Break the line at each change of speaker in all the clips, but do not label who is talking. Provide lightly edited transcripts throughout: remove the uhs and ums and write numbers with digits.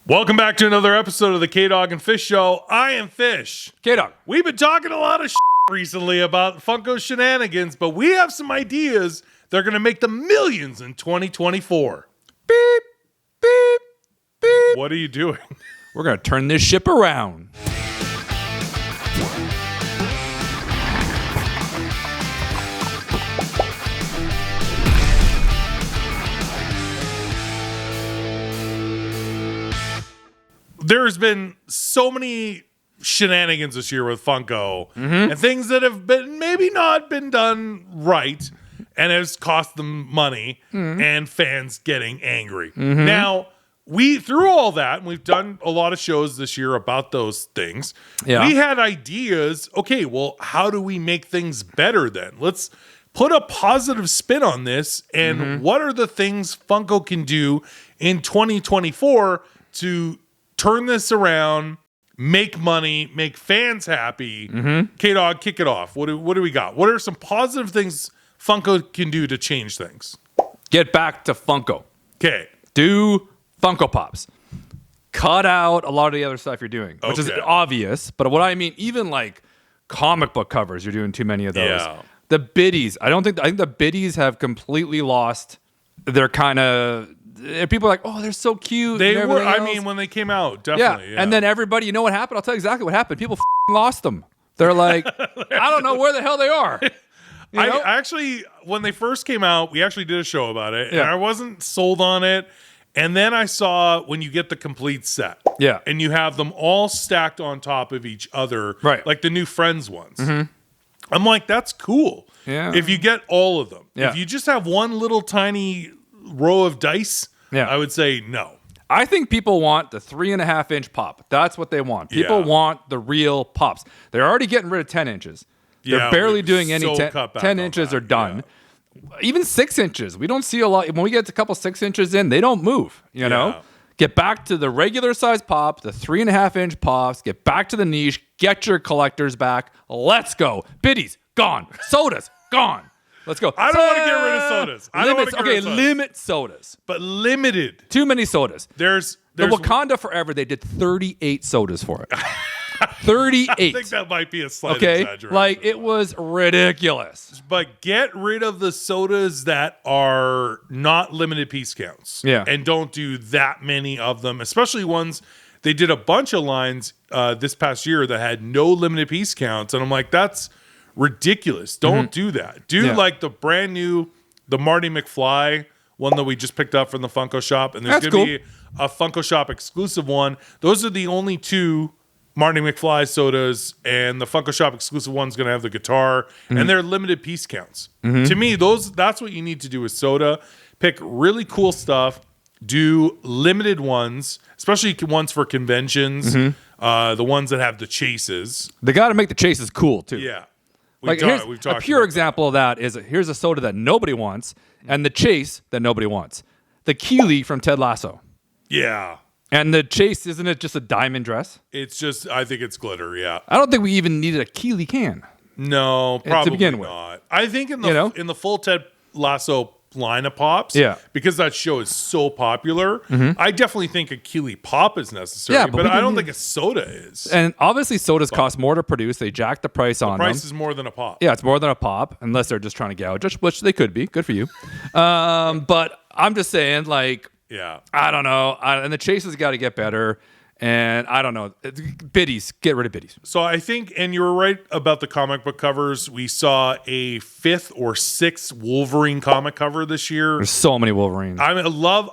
Welcome back to another episode of the K-Dog&Fish Show. I am Fish.
K-Dog.
We've been talking a lot of recently about Funko shenanigans, but we have some ideas that are going to make the millions in 2024.
Beep, beep, beep.
What are you doing?
We're going to turn this ship around.
There's been so many shenanigans this year with Funko and things that have been maybe not been done right and has cost them money and fans getting angry. Now, through all that, and we've done a lot of shows this year about those things, we had ideas. Okay, well, how do we make things better then? Let's put a positive spin on this. And what are the things Funko can do in 2024 to turn this around, make money, make fans happy? K-Dog, kick it off. What do we got? What are some positive things Funko can do to change things?
Get back to Funko.
Okay.
Do Funko Pops. Cut out a lot of the other stuff you're doing, which is obvious. But what I mean, even like comic book covers, you're doing too many of those.
Yeah.
The biddies. I think the biddies have completely lost their kind of... People are like, oh, they're so cute.
They were, I mean, when they came out, definitely. Yeah.
And then everybody, you know what happened? I'll tell you exactly what happened. People lost them. They're like, I don't know where the hell they are.
I actually, when they first came out, we actually did a show about it, and I wasn't sold on it. And then I saw when you get the complete set, and you have them all stacked on top of each other,
right? Like
the new Friends ones. I'm like, that's cool. Yeah. If you get all of them, if you just have one little tiny row of dice, I would say no.
I think people want the 3.5-inch pop. That's what they want. People want the real pops. They're already getting rid of 10 inches. They're barely doing any 10 inches are done. Even 6 inches. We don't see a lot. When we get a couple 6 inches in, they don't move, you know? Get back to the regular size pop, the 3.5-inch pops, get back to the niche, get your collectors back. Let's go. Biddies, gone. Sodas, gone. Let's go.
I don't want to get rid of sodas.
Limit sodas.
But limited.
Too many sodas.
There's
the Wakanda Forever, they did 38 sodas for it. 38.
I think that might be a slight exaggeration.
Like, it was ridiculous.
But get rid of the sodas that are not limited piece counts. Yeah. And don't do that many of them, especially ones. They did a bunch of lines this past year that had no limited piece counts. And I'm like, that's ridiculous. Don't do that. Do like the brand new, the Marty McFly one that we just picked up from the Funko shop. And there's going to be a Funko shop exclusive one. Those are the only two Marty McFly sodas, and the Funko shop exclusive one's going to have the guitar, and they're limited piece counts. To me, that's what you need to do with soda. Pick really cool stuff. Do limited ones, especially ones for conventions, the ones that have the chases.
They got to make the chases cool, too.
Yeah.
We've talked a pure example of that is here's a soda that nobody wants and the chase that nobody wants. The Keeley from Ted Lasso.
Yeah.
And the chase, isn't it just a diamond dress?
It's just, I think it's glitter, yeah.
I don't think we even needed a Keeley can.
No, probably
to begin
not.
With.
I think in the full Ted Lasso line of pops, because that show is so popular, I definitely think a Keeley pop is necessary, but I don't think a soda is.
And obviously sodas cost more to produce. They jack the price on them.
The price is more than a pop.
Yeah, it's more than a pop, unless they're just trying to gouge, which they could be. Good for you. But I'm just saying, like, I don't know. And the chases got to get better. And I don't know. Biddies. Get rid of biddies.
So I think, and you were right about the comic book covers. We saw a 5th or 6th Wolverine comic cover this year.
There's so many Wolverines.
I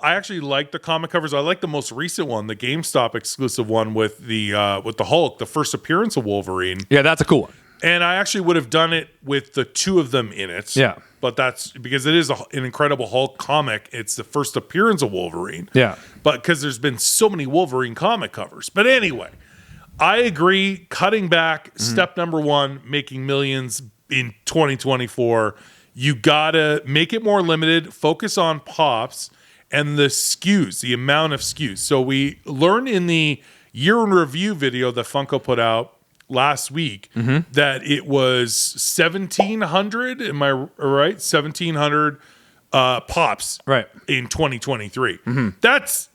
actually like the comic covers. I like the most recent one, the GameStop exclusive one with the Hulk, the first appearance of Wolverine.
Yeah, that's a cool one.
And I actually would have done it with the 2 of them in it. Yeah. But that's because it is an Incredible Hulk comic. It's the first appearance of Wolverine. Yeah. But because there's been so many Wolverine comic covers. But anyway, I agree. Cutting back, step number 1, making millions in 2024. You got to make it more limited, focus on pops and the SKUs, the amount of SKUs. So we learned in the year in review video that Funko put out last week that it was 1,700. Am I right? 1,700 pops in 2023. That's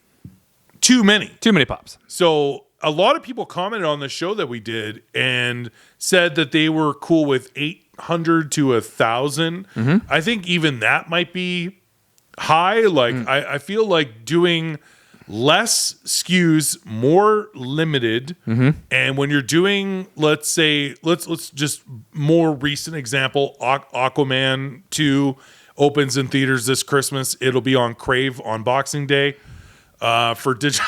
too many.
Too many pops.
So a lot of people commented on the show that we did and said that they were cool with 800 to 1,000. I think even that might be high. Like I feel like doing less SKUs, more limited, and when you're doing, let's just more recent example, Aquaman 2 opens in theaters this Christmas. It'll be on Crave on Boxing Day for digital.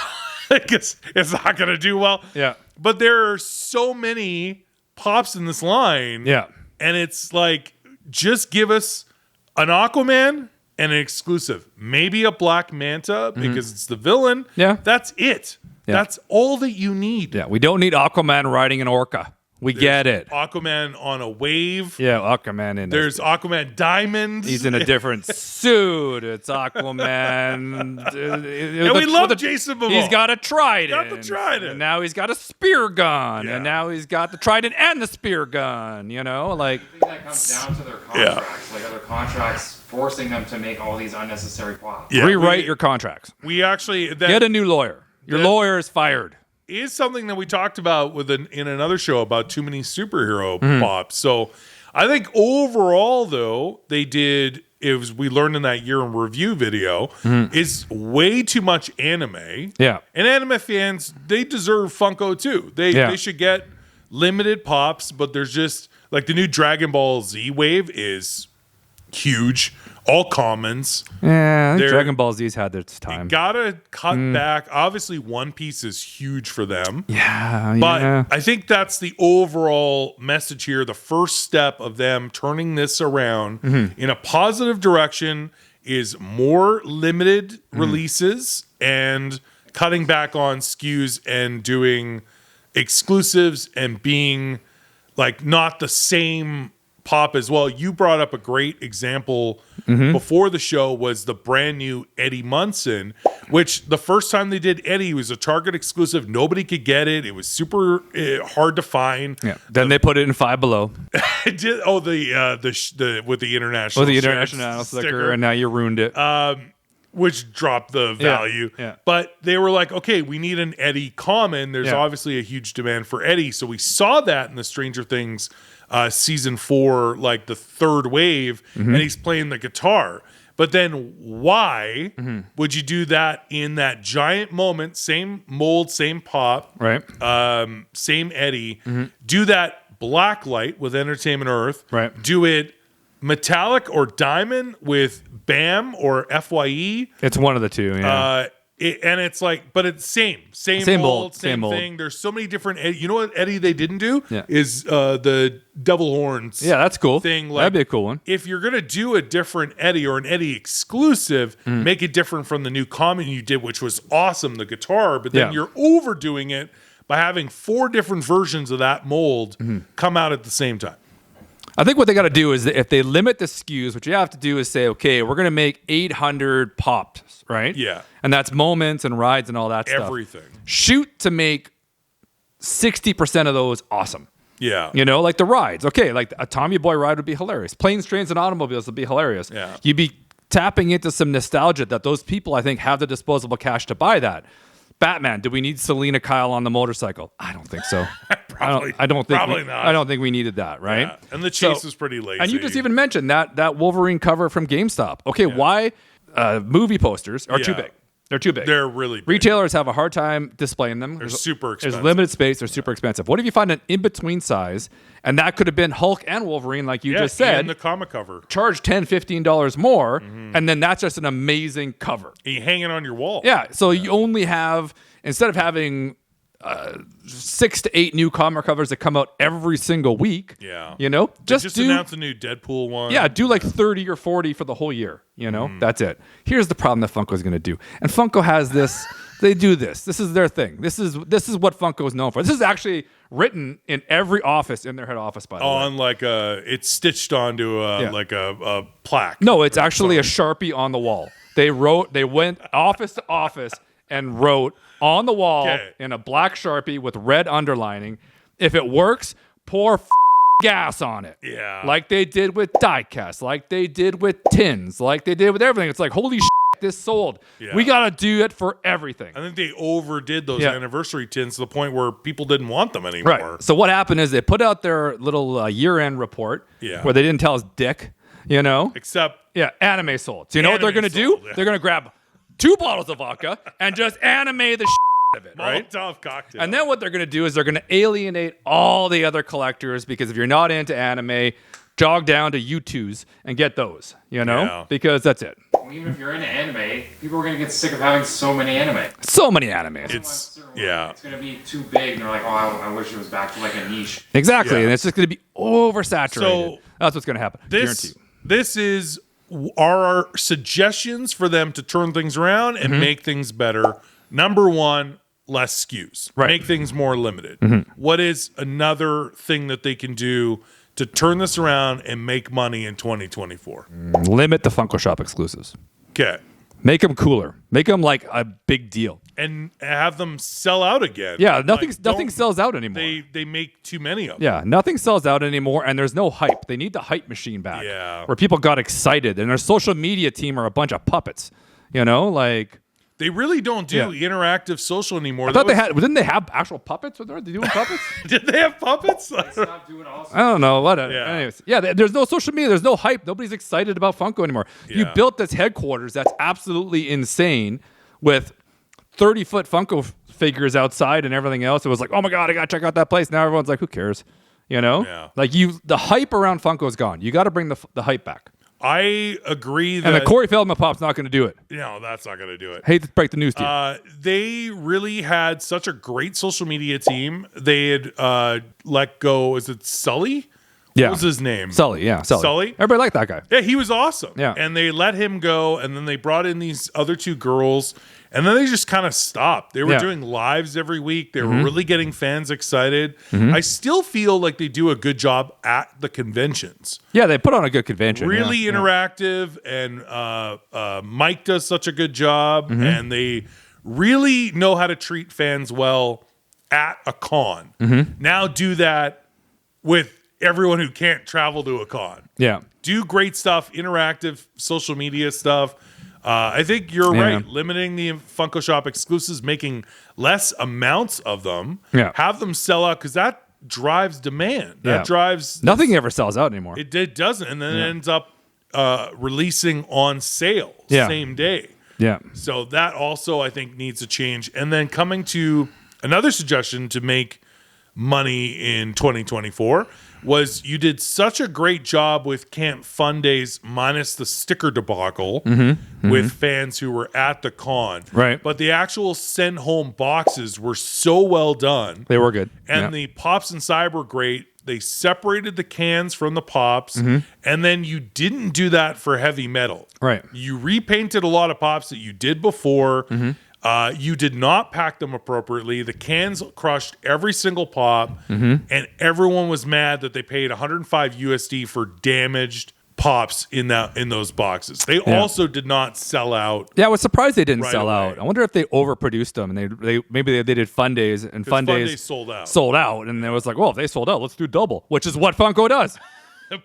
I guess it's not going to do well.
Yeah.
But there are so many pops in this line.
Yeah.
And it's like, just give us an Aquaman and an exclusive. Maybe a Black Manta because it's the villain.
Yeah.
That's it. Yeah. That's all that you need.
Yeah. We don't need Aquaman riding an orca. There's get it.
Aquaman on a wave.
Yeah, Aquaman in
There's Aquaman Diamond.
He's in a different suit. It's Aquaman.
And we love Jason Momoa.
He's got a trident.
Got the trident.
And now he's got a spear gun. Yeah. And now he's got the trident and the spear gun. You know, like.
I think that comes down to their contracts. Like, other contracts forcing them to make all these unnecessary plots.
Yeah, rewrite your contracts.
We actually.
Get a new lawyer. Your lawyer is fired.
Is something that we talked about in another show about too many superhero pops. So I think overall, though, we learned in that year in review video, is way too much anime.
Yeah.
And anime fans, they deserve Funko too. They should get limited pops, but there's just like the new Dragon Ball Z wave is huge. All commons.
Yeah, I think Dragon Ball Z's had its time.
You gotta cut back. Obviously, One Piece is huge for them.
Yeah,
but I think that's the overall message here. The first step of them turning this around in a positive direction is more limited releases and cutting back on SKUs and doing exclusives and being like not the same pop as well. You brought up a great example before the show was the brand new Eddie Munson, which the first time they did Eddie was a Target exclusive. Nobody could get it. It was super hard to find.
Yeah. Then they put it in Five Below.
It did. Oh, the with the international.
Oh, the international sticker, and now you ruined it.
Which dropped the value.
Yeah.
But they were like, okay, we need an Eddie common. There's obviously a huge demand for Eddie. So we saw that in the Stranger Things season 4, like the third wave, and he's playing the guitar. But then why would you do that in that giant moment? Same mold, same pop,
right?
Same Eddie. Do that black light with Entertainment Earth.
Right.
Do it metallic or diamond with BAM or FYE.
It's one of the two. Yeah.
And it's like, but it's same mold, same thing. There's so many different Eddie. You know what Eddie they didn't do is the devil horns.
Yeah, that's cool.
Thing. Like,
that'd be a cool one.
If you're gonna do a different Eddie or an Eddie exclusive, make it different from the new common you did, which was awesome, the guitar. But then you're overdoing it by having 4 different versions of that mold come out at the same time.
I think what they got to do is that if they limit the SKUs, what you have to do is say, okay, we're going to make 800 pops, right? Yeah. And that's moments and rides and all that stuff.
Everything.
Shoot to make 60% of those awesome.
Yeah.
You know, like the rides. Okay, like a Tommy Boy ride would be hilarious. Planes, Trains, and Automobiles would be hilarious.
Yeah.
You'd be tapping into some nostalgia that those people, I think, have the disposable cash to buy that. Batman, do we need Selena Kyle on the motorcycle? I don't think so.
Probably
not.
I
don't think we needed that, right?
Yeah. And the chase was pretty lazy.
And you just even mentioned that Wolverine cover from GameStop. Okay, why movie posters are too big? They're too big.
They're really big.
Retailers have a hard time displaying them.
They're super expensive.
There's limited space. They're super expensive. What if you find an in-between size, and that could have been Hulk and Wolverine, like you just said.
And the comic cover.
Charge $10, $15 more, and then that's just an amazing cover.
And you hang it on your wall.
Yeah, so you only have, instead of having 6 to 8 new comic covers that come out every single week.
Yeah.
You know?
Just announce a new Deadpool one.
Yeah, do like 30 or 40 for the whole year. You know? That's it. Here's the problem that Funko's going to do. And Funko has this. They do this. This is their thing. This is what Funko is known for. This is actually written in every office in their head office, by the way.
On like it's stitched onto a plaque.
No, it's actually a Sharpie on the wall. They went office to office and wrote on the wall in a black Sharpie with red underlining. If it works, pour gas on it.
Yeah.
Like they did with diecast, like they did with tins, like they did with everything. It's like, holy shit, this sold. Yeah. We got to do it for everything.
I think they overdid those anniversary tins to the point where people didn't want them anymore.
Right. So what happened is they put out their little year-end report where they didn't tell us dick,
Except
anime sold. So you know what they're going to do? Yeah. They're going to grab 2 bottles of vodka and just anime the of it, right?
Molotov cocktail.
And then what they're going to do is they're going to alienate all the other collectors, because if you're not into anime, jog down to U2s and get those, because that's it.
Even if you're into anime, people are going to get sick of having so many anime.
So many animes.
It's going to be too big, and they're like, I wish it was back to like a niche.
Exactly, and it's just going to be oversaturated. So that's what's going to happen.
This is our suggestions for them to turn things around and make things better. Number 1, less SKUs.
Right.
Make things more limited. What is another thing that they can do to turn this around and make money in 2024?
Limit the Funko Shop exclusives.
Okay.
Make them cooler. Make them like a big deal.
And have them sell out again.
Yeah, nothing sells out anymore.
They make too many of them.
Yeah, nothing sells out anymore, and there's no hype. They need the hype machine back.
Yeah.
Where people got excited, and their social media team are a bunch of puppets.
They really don't do interactive social anymore.
I thought didn't they have actual puppets? Were they doing puppets?
Did they have puppets?
They stopped doing all
I don't know. Anyways, there's no social media. There's no hype. Nobody's excited about Funko anymore. Yeah. You built this headquarters that's absolutely insane with 30-foot Funko figures outside and everything else. It was like, oh my God, I got to check out that place. Now everyone's like, who cares? Yeah. The hype around Funko is gone. You got to bring the hype back.
I agree that...
And the Corey Feldman pop's not going to do it.
No, that's not going to do it.
Hate to break the news to you.
They really had such a great social media team. They had let go... Is it Sully?
Yeah.
What was his name?
Sully, yeah. Sully. Everybody liked that guy.
Yeah, he was awesome.
Yeah.
And they let him go, and then they brought in these other 2 girls, and then they just kind of stopped. They were doing lives every week. They were really getting fans excited. I still feel like they do a good job at the conventions.
Yeah, they put on a good convention.
Really interactive, and Mike does such a good job, and they really know how to treat fans well at a con. Now do that with everyone who can't travel to a con.
Yeah.
Do great stuff, interactive social media stuff. I think you're right. Limiting the Funko Shop exclusives, making less amounts of them. Yeah. Have them sell out, because that drives demand. That drives...
Nothing ever sells out anymore.
It doesn't. And then it ends up releasing on sale same day.
Yeah.
So that also, I think, needs to change. And then coming to another suggestion to make money in 2024 was you did such a great job with Camp Fun Days minus the sticker debacle with fans who were at the con.
Right.
But the actual send home boxes were so well done.
They were good.
And the pops inside were great. They separated the cans from the pops, and then you didn't do that for heavy metal.
Right.
You repainted a lot of pops that you did before. You did not pack them appropriately. The cans crushed every single pop, and everyone was mad that they paid 105 USD for damaged pops in those boxes. They also did not sell out.
Yeah, I was surprised they didn't sell out. I wonder if they overproduced them, and they did Fun Days, and Fun Days
sold out,
and it was like, well, if they sold out, let's do double, which is what Funko does.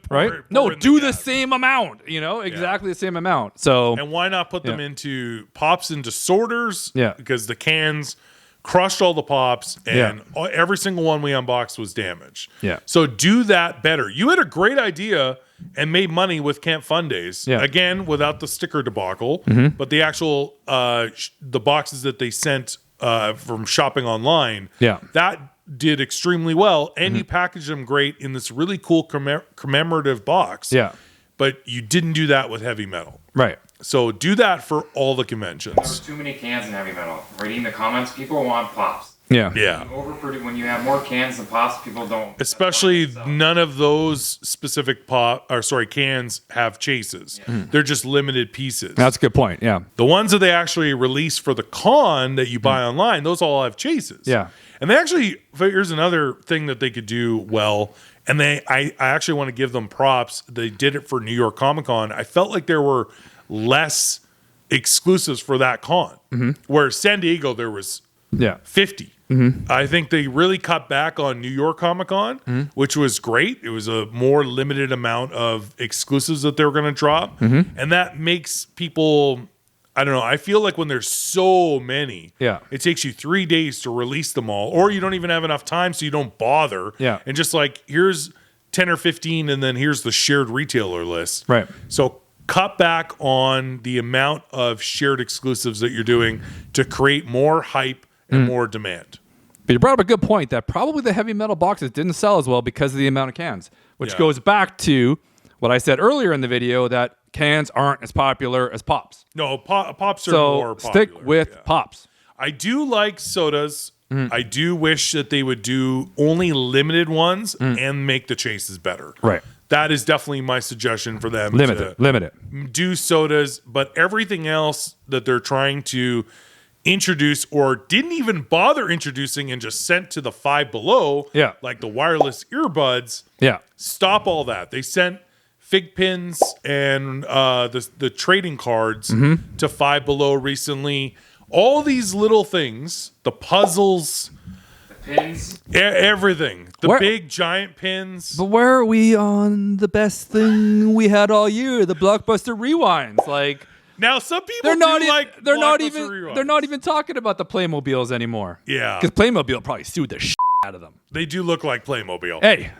Right? No, do the same amount, exactly the same amount. So,
and why not put them into pops into sorters?
Yeah.
Because the cans crushed all the pops, and every single one we unboxed was damaged.
Yeah.
So do that better. You had a great idea and made money with Camp Fun Days.
Yeah.
Again, without the sticker debacle, but the actual the boxes that they sent from shopping online.
Yeah.
That did extremely well, and you packaged them great in this really cool commemorative box.
Yeah.
But you didn't do that with heavy metal.
Right.
So do that for all the conventions.
There's too many cans in heavy metal. Reading the comments, people want pops.
Yeah.
Yeah.
When you have more cans than pops, people don't.
Especially none of those specific cans have chases. Yeah. They're just limited pieces.
That's a good point. Yeah.
The ones that they actually release for the con that you buy online, those all have chases.
Yeah.
And they actually, here's another thing that they could do well. And I actually want to give them props. They did it for New York Comic Con. I felt like there were less exclusives for that con. Where San Diego, there was 50. I think they really cut back on New York Comic Con, which was great. It was a more limited amount of exclusives that they were going to drop. And that makes people I don't know. I feel like when there's so many,
it
takes you 3 days to release them all, or you don't even have enough time, so you don't bother.
Yeah.
And just like, here's 10 or 15, and then here's the shared retailer list.
Right.
So cut back on the amount of shared exclusives that you're doing to create more hype and more demand.
But you brought up a good point that probably the heavy metal boxes didn't sell as well because of the amount of cans, which goes back to what I said earlier in the video, that cans aren't as popular as pops.
No, pops are more popular.
So stick with pops.
I do like sodas. I do wish that they would do only limited ones and make the chases better.
Right.
That is definitely my suggestion for them.
Limit it.
Do sodas, but everything else that they're trying to introduce or didn't even bother introducing and just sent to the Five Below, like the wireless earbuds, stop all that. They sent fig pins and the trading cards to Five Below recently. All these little things, the puzzles,
the pins,
everything, the big giant pins.
But where are we on the best thing we had all year, the Blockbuster Rewinds? Like,
now some people they're not
even talking about the Playmobiles anymore.
Yeah,
because Playmobil probably sued the shit out of them.
They do look like Playmobil.
Hey,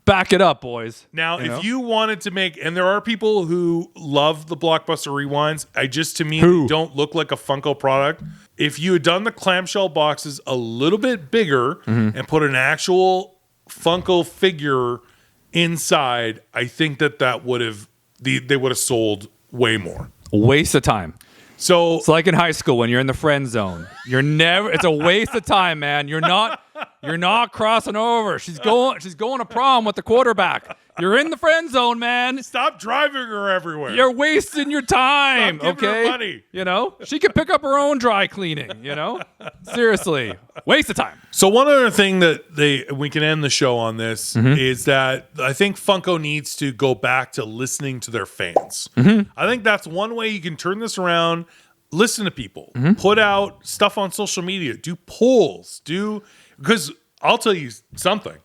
back it up, boys.
Now, if you wanted to make, and there are people who love the Blockbuster Rewinds, to me, they don't look like a Funko product. If you had done the clamshell boxes a little bit bigger and put an actual Funko figure inside, I think that would have, they would have sold way more.
Waste of time.
So
it's like in high school when you're in the friend zone. It's a waste of time, man. You're not crossing over. She's going to prom with the quarterback. You're in the friend zone, man.
Stop driving her everywhere.
You're wasting your time.
Stop giving her money.
You know, she can pick up her own dry cleaning. You know, seriously, waste of time.
So one other thing that we can end the show on this is that I think Funko needs to go back to listening to their fans. I think that's one way you can turn this around. Listen to people. Put out stuff on social media. Do polls. Because I'll tell you something.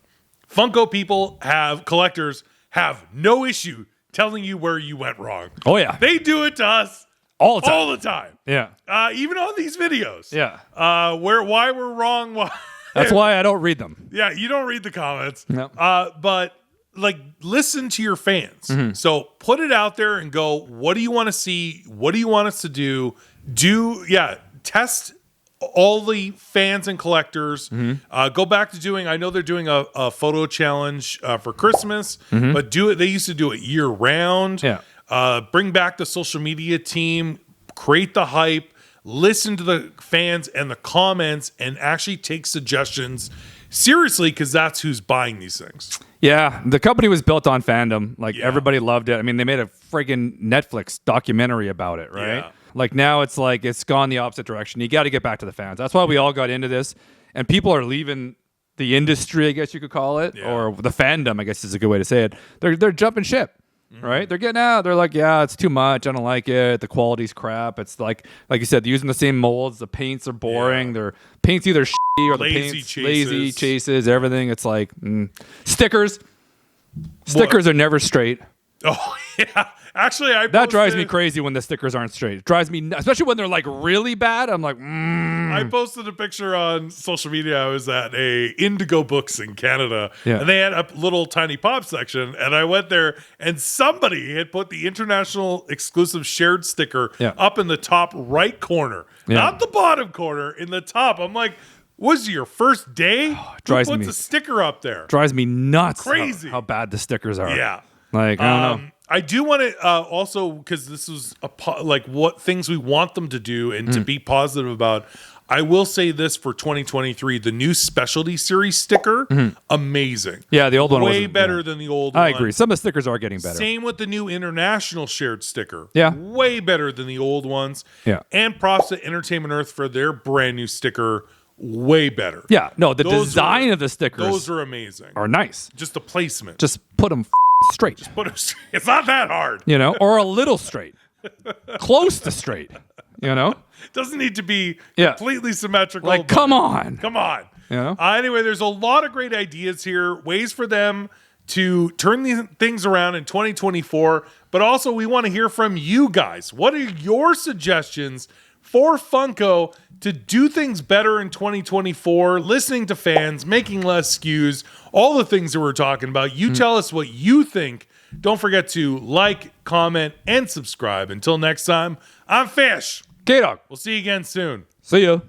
Funko collectors have no issue telling you where you went wrong.
Oh, yeah.
They do it to us
all the
time.
Yeah.
Even on these videos.
Yeah.
Why we're wrong.
That's why I don't read them.
Yeah, you don't read the comments.
No.
But listen to your fans. So put it out there and go, what do you want to see? What do you want us to do? Test all the fans and collectors. Go back to doing, I know they're doing a photo challenge for Christmas, but they used to do it year round.
Yeah.
Bring back the social media team, create the hype, listen to the fans and the comments, and actually take suggestions seriously, because that's who's buying these things.
Yeah, the company was built on fandom. Everybody loved it. I mean, they made a friggin' Netflix documentary about it, right? Yeah. Now it's gone the opposite direction. You got to get back to the fans. That's why we all got into this. And people are leaving the industry, I guess you could call it, or the fandom, I guess is a good way to say it. They're jumping ship, right? They're getting out. They're like, yeah, it's too much. I don't like it. The quality's crap. It's like you said, they're using the same molds. The paints are boring. Their paint's either shitty or lazy chases, everything. It's like stickers. Stickers are never straight.
Oh, yeah. Actually,
that drives me crazy when the stickers aren't straight. It drives me, especially when they're really bad. I'm like,
I posted a picture on social media. I was at a Indigo Books in Canada, and they had a little tiny pop section. And I went there, and somebody had put the international exclusive shared sticker up in the top right corner, not the bottom corner, in the top. I'm like, was it your first day? Who puts a sticker up there?
Drives me nuts.
Crazy
how bad the stickers are.
Yeah.
I don't know.
I do want to also, because this was what things we want them to do and to be positive about. I will say this for 2023, the new specialty series sticker, amazing.
Yeah, the old one
way better than the old one.
I agree. Some of the stickers are getting better.
Same with the new international shared sticker.
Yeah.
Way better than the old ones.
Yeah.
And props to Entertainment Earth for their brand new sticker. Way better.
Yeah. No, the design of the stickers.
Those are amazing.
Are nice.
Just the placement.
Just put them straight.
It's not that hard.
Or a little straight. Close to straight.
Doesn't need to be completely symmetrical.
Come on.
Anyway, there's a lot of great ideas here, ways for them to turn these things around in 2024. but also we want to hear from you guys. What are your suggestions for Funko to do things better in 2024, listening to fans, making less SKUs, all the things that we're talking about? You tell us what you think. Don't forget to like, comment, and subscribe. Until next time, I'm Fish.
K-Dog.
We'll see you again soon.
See ya.